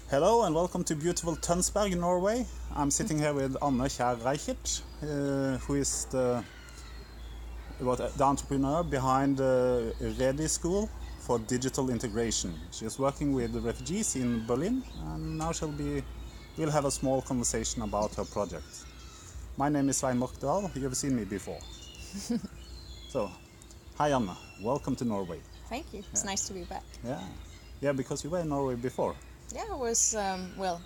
Hello and welcome to beautiful Tønsberg, Norway. I'm sitting here with Anne Kjær Reichert, who is the entrepreneur behind the Rotary School for Digital Integration. She is working with the refugees in Berlin, and now we'll have a small conversation about her project. My name is Svein Morkdal. You've seen me before. So, hi Anne, welcome to Norway. Thank you. It's nice to be back. Yeah, because you were in Norway before. Yeah, I was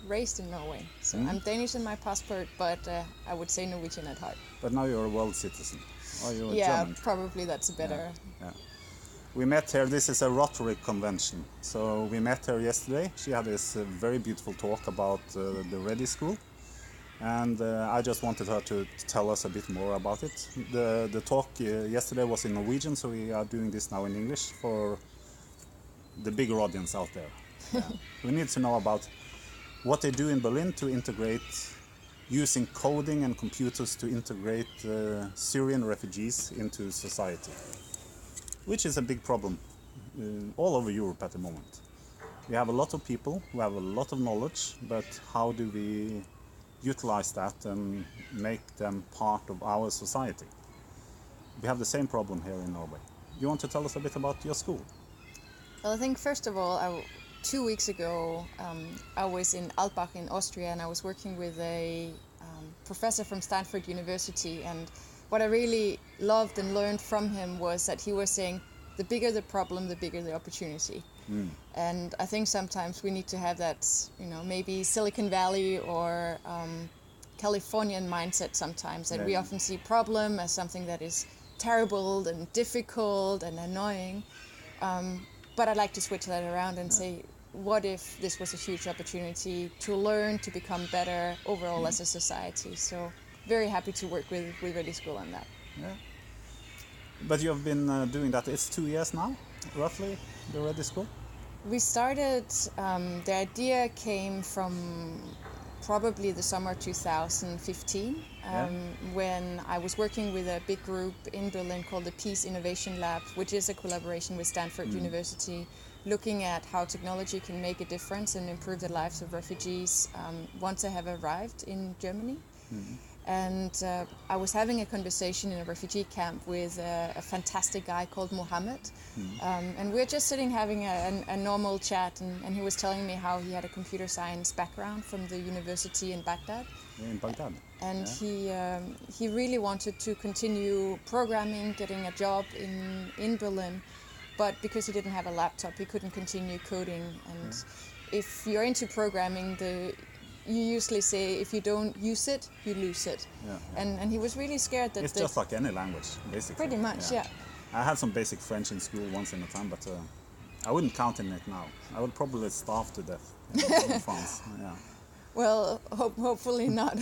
raised in Norway, so I'm Danish in my passport, but I would say Norwegian at heart. But now you're a world citizen. Or you're German. Probably that's better. Yeah. We met here. This is a Rotary convention, so we met her yesterday. She had this very beautiful talk about the Rotary School, and I just wanted her to tell us a bit more about it. The talk yesterday was in Norwegian, so we are doing this now in English for the bigger audience out there. Yeah. We need to know about what they do in Berlin to integrate, using coding and computers to integrate Syrian refugees into society, which is a big problem all over Europe at the moment. We have a lot of people who have a lot of knowledge, but how do we utilize that and make them part of our society? We have the same problem here in Norway. You want to tell us a bit about your school? Well, I think first of all, 2 weeks ago, I was in Altbach in Austria, and I was working with a professor from Stanford University. And what I really loved and learned from him was that he was saying, the bigger the problem, the bigger the opportunity. And I think sometimes we need to have that, maybe Silicon Valley or Californian mindset sometimes, that we often see problem as something that is terrible and difficult and annoying. But I'd like to switch that around and say, what if this was a huge opportunity to learn, to become better overall as a society? So very happy to work with Rotary School on that. Yeah. But you have been doing that, it's 2 years now, roughly, the Rotary School? We started, the idea came from probably the summer 2015, when I was working with a big group in Berlin called the Peace Innovation Lab, which is a collaboration with Stanford University, looking at how technology can make a difference and improve the lives of refugees once they have arrived in Germany. And I was having a conversation in a refugee camp with a fantastic guy called Mohammed. And we were just sitting having a normal chat, and he was telling me how he had a computer science background from the university in Baghdad. In Baghdad. And he really wanted to continue programming, getting a job in Berlin. But because he didn't have a laptop, he couldn't continue coding. And if you're into programming, you usually say if you don't use it, you lose it. And he was really scared that... It's just like any language, basically. Pretty much, yeah. I had some basic French in school once in a time, but I wouldn't count in it now. I would probably starve to death in France. Yeah. Well, hopefully not.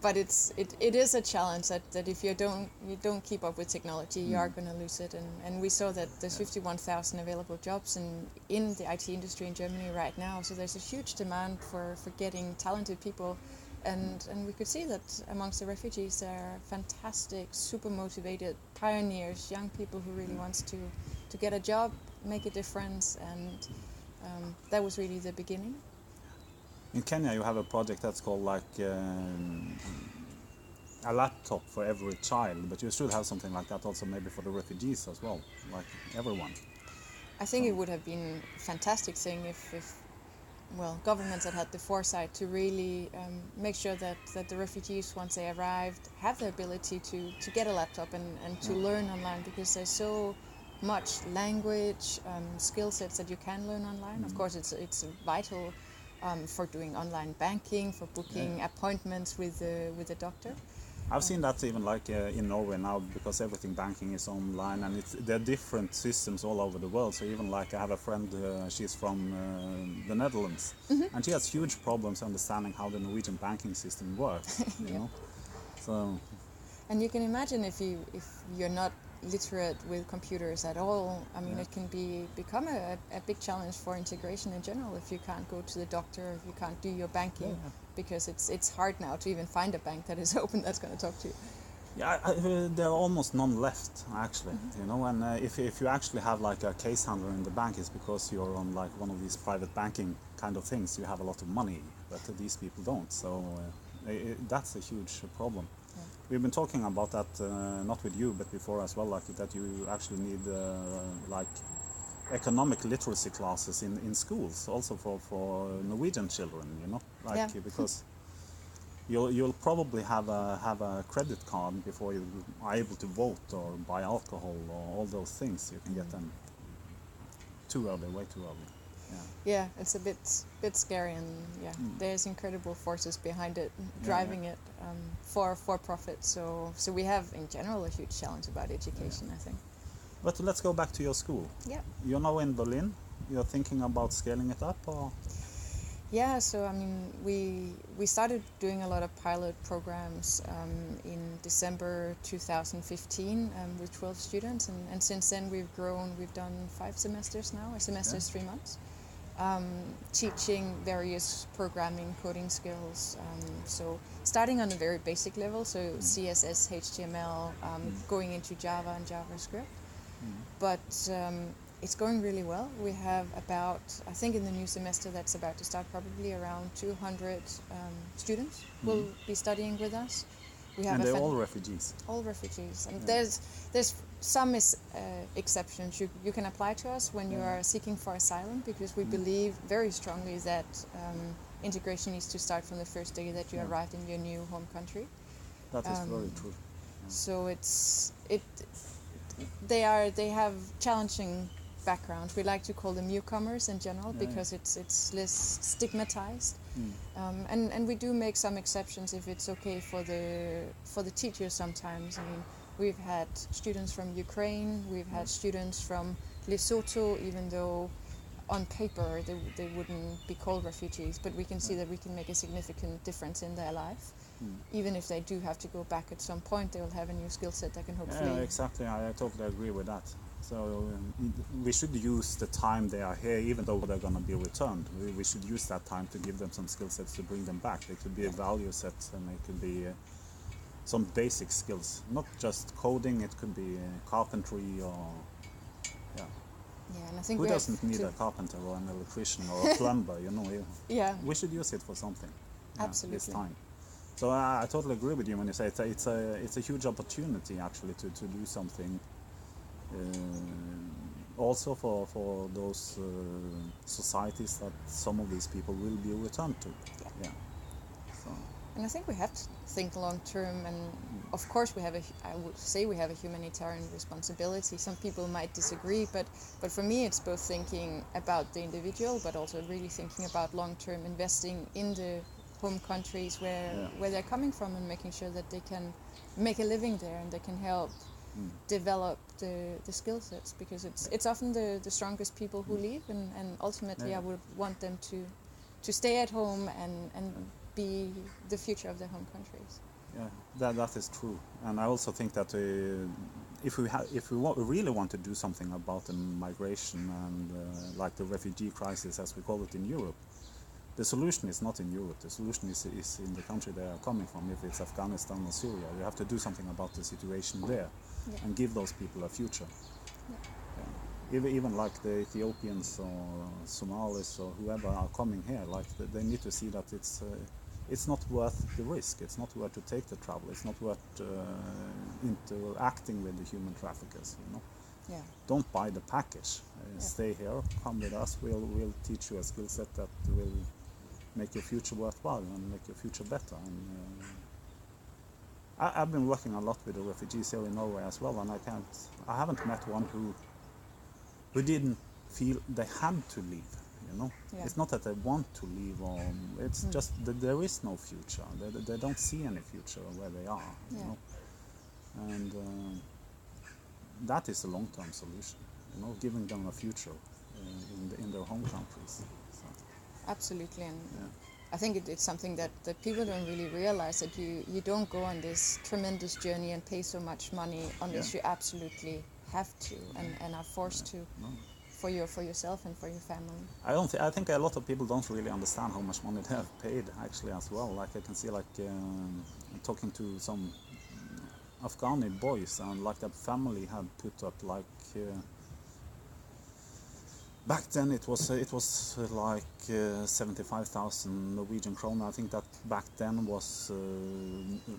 But it is a challenge that if you don't keep up with technology, you are going to lose it. And we saw that there's 51,000 available jobs in the IT industry in Germany right now. So there's a huge demand for getting talented people. And we could see that amongst the refugees, there are fantastic, super motivated pioneers, young people who really wants to get a job, make a difference. And that was really the beginning. In Kenya, you have a project that's called a laptop for every child, but you should have something like that also maybe for the refugees as well, like everyone. I think it would have been a fantastic thing if governments had the foresight to really make sure that the refugees, once they arrived, have the ability to get a laptop and to learn online, because there's so much language, skill sets that you can learn online. Of course, it's vital for doing online banking, for booking appointments with the doctor. I've seen that even in Norway now, because everything banking is online, and there are different systems all over the world. So even I have a friend, she's from the Netherlands, and she has huge problems understanding how the Norwegian banking system works. You know, so. And you can imagine if you're not literate with computers at all, I mean, it can become a big challenge for integration in general if you can't go to the doctor, if you can't do your banking, because it's hard now to even find a bank that is open that's going to talk to you. Yeah, there are almost none left actually. You know, and if you actually have like a case handler in the bank, it's because you're on like one of these private banking kind of things. You have a lot of money, but these people don't. So that's a huge problem. Yeah. We've been talking about that not with you, but before as well, like that you actually need like economic literacy classes in schools, also for Norwegian children. You know, like Yeah. because you'll probably have a credit card before you are able to vote or buy alcohol or all those things. You can get them too early, way too early. Yeah. Yeah, it's a bit scary, and yeah, there's incredible forces behind it driving it for profit. So we have in general a huge challenge about education, I think. But let's go back to your school. Yeah. You're now in Berlin. You're thinking about scaling it up, or? Yeah, so I mean, we started doing a lot of pilot programs in December 2015 with 12 students, and since then we've grown. We've done 5 semesters now. A semester is 3 months, teaching various programming, coding skills. So starting on a very basic level, so CSS, HTML, going into Java and JavaScript, but it's going really well. We have about, I think in the new semester that's about to start, probably around 200 students will be studying with us. We have And they're all refugees. all refugees, and there's some exceptions. You can apply to us when you are seeking for asylum, because we believe very strongly that integration needs to start from the first day that you arrived in your new home country. That is very true. So they have challenging background. We like to call them newcomers in general because it's less stigmatized, and we do make some exceptions if it's okay for the teachers sometimes. I mean, we've had students from Ukraine, we've had students from Lesotho, even though on paper they wouldn't be called refugees, but we can see that we can make a significant difference in their life. Even if they do have to go back at some point, they will have a new skill set that can hopefully... Yeah, exactly. I totally agree with that. So we should use the time they are here, even though they're going to be returned. We should use that time to give them some skill sets to bring them back. They could be a value set, and it could be some basic skills, not just coding. It could be carpentry or Yeah, and I think who doesn't need a carpenter or an electrician or a plumber? You know, Yeah, we should use it for something. absolutely. This time. So I totally agree with you when you say it's a huge opportunity actually to do something. Also for those societies that some of these people will be returned to. Yeah. So. And I think we have to think long term, and of course I would say we have a humanitarian responsibility. Some people might disagree, but for me it's both thinking about the individual, but also really thinking about long term, investing in the home countries where they're coming from, and making sure that they can make a living there and they can help develop the skill sets, because it's often the strongest people who leave, and ultimately I would want them to stay at home and be the future of their home countries. Yeah, that is true, and I also think that if we really want to do something about the migration and like the refugee crisis as we call it in Europe, the solution is not in Europe. The solution is in the country they are coming from. If it's Afghanistan or Syria, you have to do something about the situation there and give those people a future. Even like the Ethiopians or Somalis or whoever are coming here, like they need to see that it's not worth the risk. It's not worth to take the travel. It's not worth interacting with the human traffickers. You know. Yeah. Don't buy the package. Stay here. Come with us. We'll teach you a skill set that will make your future worthwhile and make your future better. And I've been working a lot with the refugees here in Norway as well, and I haven't met one who didn't feel they had to leave. You know, it's not that they want to leave, or it's just that there is no future. They don't see any future where they are. You know, and that is a long-term solution. You know, giving them a future in their home countries. So. Absolutely, and I think it's something that people don't really realize, that you don't go on this tremendous journey and pay so much money unless you absolutely have to and are forced to for yourself and for your family. I think a lot of people don't really understand how much money they have paid actually as well. Like I can see, like talking to some Afghani boys, and like that family had put up like back then it was like 75,000 Norwegian kroner. I think that back then was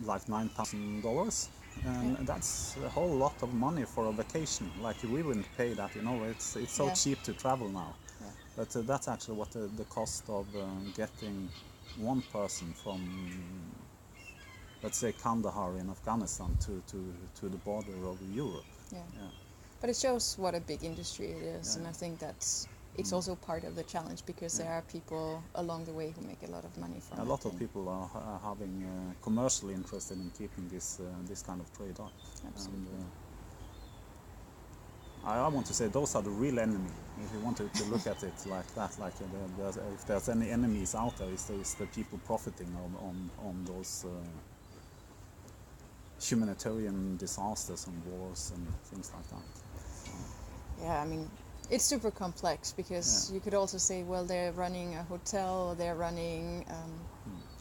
like $9,000, and that's a whole lot of money for a vacation. Like we wouldn't pay that, you know. It's so cheap to travel now. Yeah. But that's actually what the cost of getting one person from, let's say, Kandahar in Afghanistan to the border of Europe. Yeah. Yeah. But it shows what a big industry it is, and I think that's it's also part of the challenge because there are people along the way who make a lot of money from it. A lot of people are having commercially interested in keeping this kind of trade up. Absolutely. And, I want to say those are the real enemy. If you want to look at it like that, like if there's any enemies out there, it's the people profiting on those humanitarian disasters and wars and things like that. Yeah, I mean, it's super complex because you could also say, well, they're running a hotel, or they're running,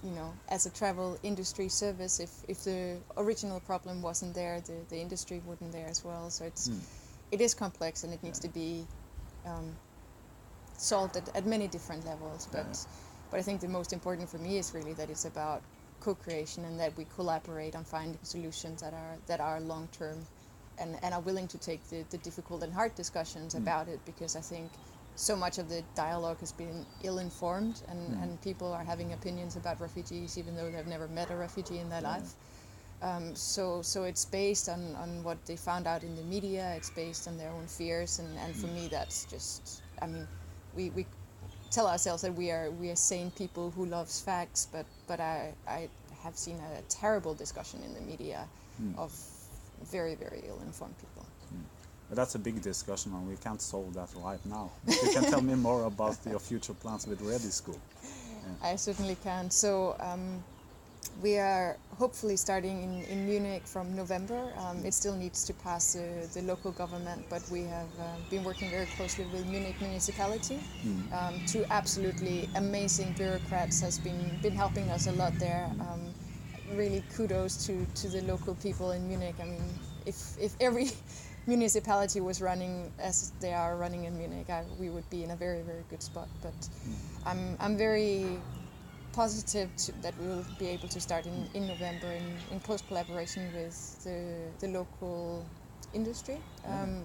you know, as a travel industry service. If the original problem wasn't there, the industry wouldn't there as well. So it is complex, and it needs to be solved at many different levels. But I think the most important for me is really that it's about co-creation and that we collaborate on finding solutions that are long-term and are willing to take the difficult and hard discussions about it, because I think so much of the dialogue has been ill-informed, and people are having opinions about refugees even though they've never met a refugee in their life. So it's based on what they found out in the media, it's based on their own fears, and for me that's just, I mean, we tell ourselves that we are sane people who loves facts, but I have seen a terrible discussion in the media of very, very ill-informed people. But that's a big discussion, and we can't solve that right now. You can tell me more about your future plans with Ready School. I certainly can. So we are hopefully starting in Munich from November. It still needs to pass the local government, but we have been working very closely with Munich municipality. Two absolutely amazing bureaucrats has been helping us a lot there. Really kudos to the local people in Munich. I mean, if every municipality was running as they are running in Munich, we would be in a very, very good spot. But I'm very positive that we will be able to start in November in close collaboration with the local industry,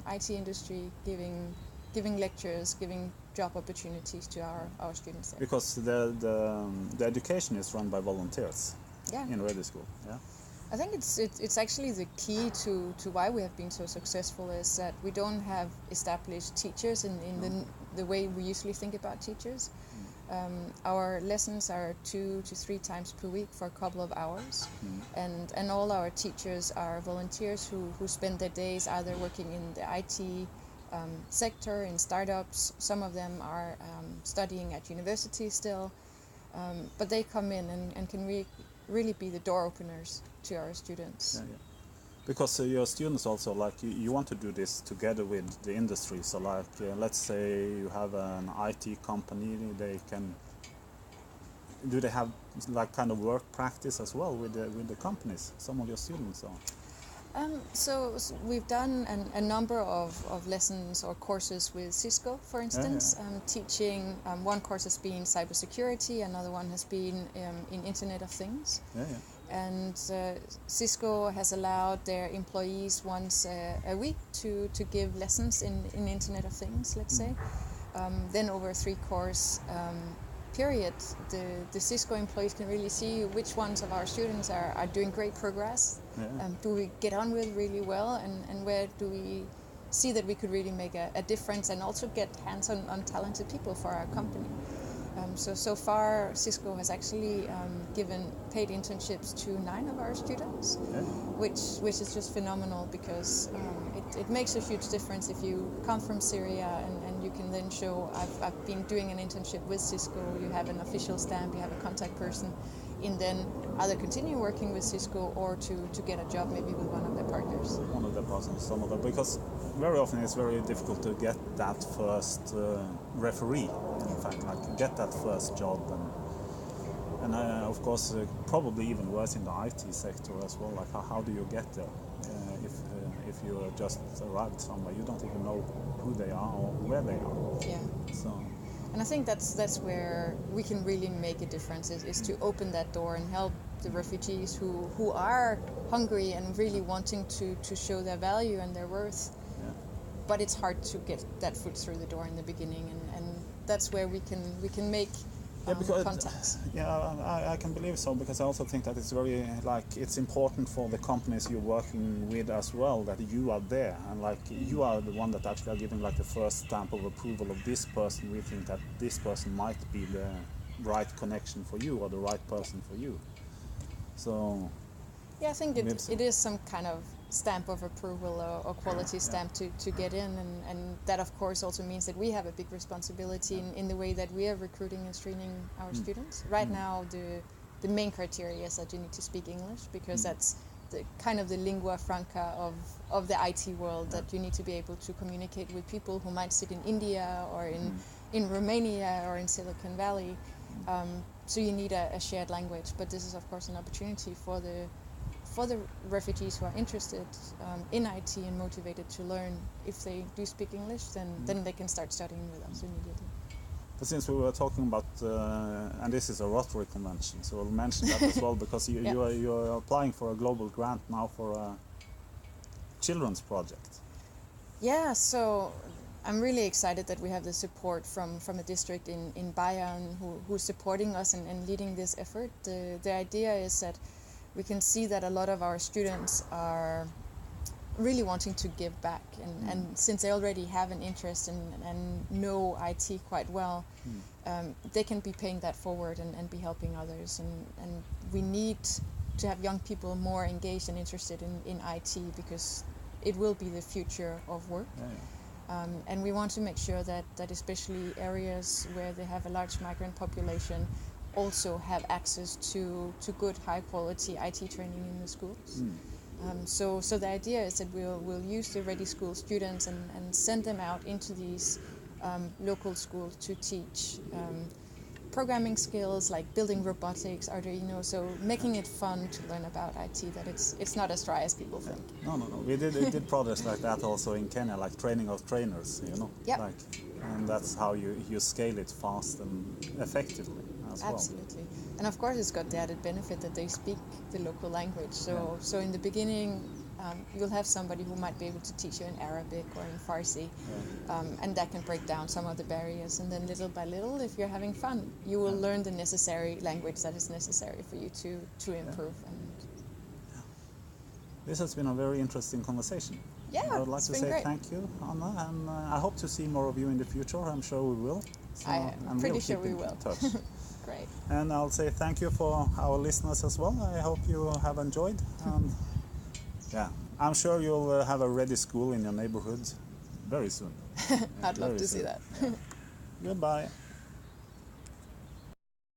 IT industry, giving lectures, giving job opportunities to our students there. Because the education is run by volunteers in Ready School. Yeah. I think it's actually the key to why we have been so successful is that we don't have established teachers in the way we usually think about teachers. Our lessons are 2 to 3 times per week for a couple of hours, and all our teachers are volunteers who spend their days either working in the IT sector, in startups. Some of them are studying at university still, but they come in and can really be the door openers to our students. Because your students also, like, you want to do this together with the industry. So like, let's say you have an IT company, do they have like kind of work practice as well with the companies, some of your students? Or? So we've done a number of lessons or courses with Cisco, for instance, teaching. One course has been cybersecurity, another one has been in Internet of Things. And Cisco has allowed their employees once a week to give lessons in Internet of Things, let's say. Then over a 3-course period, the Cisco employees can really see which ones of our students are doing great progress. Do we get on with really well, and where do we see that we could really make a difference and also get hands on talented people for our company. So far, Cisco has actually given paid internships to 9 of our students, which is just phenomenal, because it makes a huge difference if you come from Syria and you can then show, I've been doing an internship with Cisco, you have an official stamp, you have a contact person, and then either continue working with Cisco or to get a job maybe with one of their partners. One of their partners, some of them, because very often it's very difficult to get that first referee, in fact, like get that first job, and of course probably even worse in the IT sector as well, like how do you get there? if you just arrived somewhere. You don't even know who they are or where they are. Yeah. So. And I think that's where we can really make a difference, is to open that door and help the refugees who are hungry and really wanting to show their value and their worth. Yeah. But it's hard to get that foot through the door in the beginning, and that's where we can make contacts. Yeah, I can believe so, because I also think that it's very, it's important for the companies you're working with as well, that you are there, and you are the one that actually are giving the first stamp of approval of this person. We think that this person might be the right connection for you, or the right person for you. So yeah, I think it is some kind of stamp of approval or quality stamp to get in, and that of course also means that we have a big responsibility in the way that we are recruiting and screening our students. Right now the main criteria is that you need to speak English, because that's the kind of the lingua franca of the IT world, that you need to be able to communicate with people who might sit in India or in Romania or in Silicon Valley. So you need a shared language, but this is of course an opportunity for the refugees who are interested in IT and motivated to learn. If they do speak English, then they can start studying with us immediately. But since we were talking about, and this is a Rotary convention, so we'll mention that as well, because you're applying for a global grant now for a children's project. Yeah, so I'm really excited that we have the support from a district in Bayern who's supporting us and leading this effort. The idea is that we can see that a lot of our students are really wanting to give back, and since they already have an interest and know IT quite well, they can be paying that forward and be helping others, and we need to have young people more engaged and interested in IT, because it will be the future of work. And we want to make sure that especially areas where they have a large migrant population also have access to good high quality IT training in the schools. So the idea is that we'll use the Ready School students and send them out into these local schools to teach programming skills like building robotics, Arduino, so making it fun to learn about IT, that it's not as dry as people think. No. We did projects like that also in Kenya, like training of trainers, Yep. And that's how you scale it fast and effectively as well. Absolutely. And of course it's got the added benefit that they speak the local language. So in the beginning, you'll have somebody who might be able to teach you in Arabic or in Farsi, and that can break down some of the barriers. And then little by little, if you're having fun, you will learn the necessary language that is necessary for you to improve. And this has been a very interesting conversation. Yeah, I would like to say great. Thank you, Anna, and I hope to see more of you in the future. I'm sure we will. So, I'm pretty sure we will. Touch. Great. And I'll say thank you for our listeners as well. I hope you have enjoyed. And I'm sure you'll have a Ready School in your neighborhood very soon. I'd love to see that. Goodbye.